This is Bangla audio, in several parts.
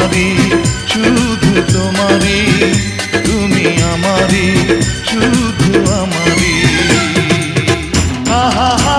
তোমারি, শুধু তোমারি, তুমি আমারি, শুধু আমারি। আহা হা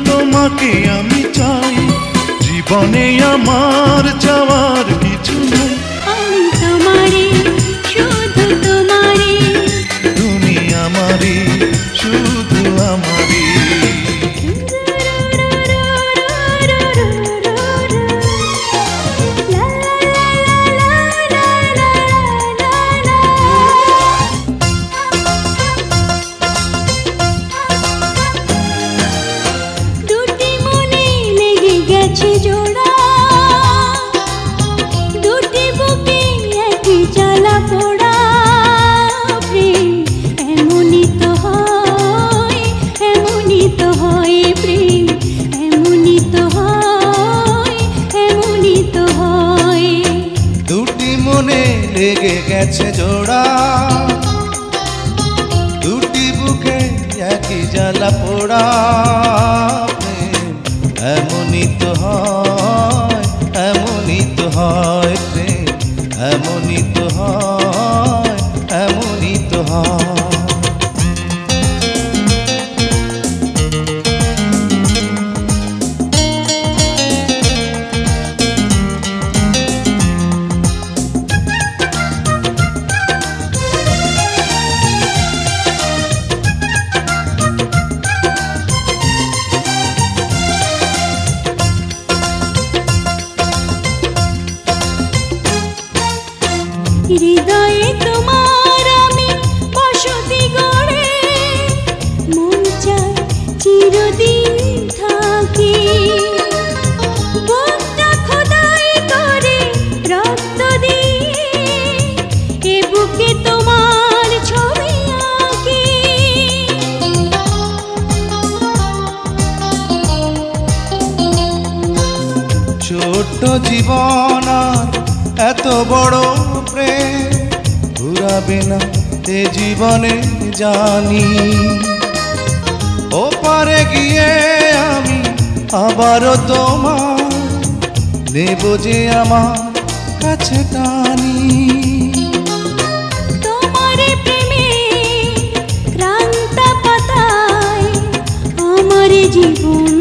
তোমাকে আমি চাই, জীবনে আমার চাওয়ার কিছু নেই। আমি তোমারি, শুধু তোমারি, তুমি আমারি, শুধু আমারি। লেগে গেছে জোড়া, দুটি বুকে একই জ্বালা পোড়া, এমনই তো হয়, এমনই তো হয় প্রেম, এমনই তো হয়, এমনই তো হয়। হৃদয়ে তোমার আমি বসতি গড়ে, মন চায় চিরদিন থাকি, বুকটা খোদাই করে রক্ত দিয়ে, এ বুকে তোমার ছবি আঁকি। ছোট্ট জীবন আর এত বড় প্রেম ঘুরাবে না এ জীবনে জানি, ওপারে গিয়ে আমি আবারও তোমার নেব যে আমার কাছে টানি। তোমার প্রেমে ক্রান্ত পাতায় আমার জীবন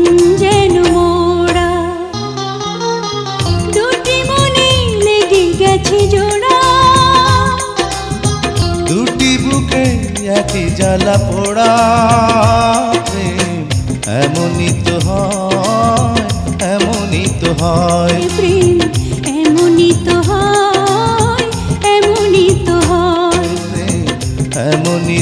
যেন মোড়া, দুটি মনে লেগে গেছে জোড়া, দুটি বুকে একই জ্বালা পোড়া, প্রেম এমনই তো হয়, এমনই তো হয় প্রেম এমনই তো হয়, এমনই তো হয়, প্রেম এমনই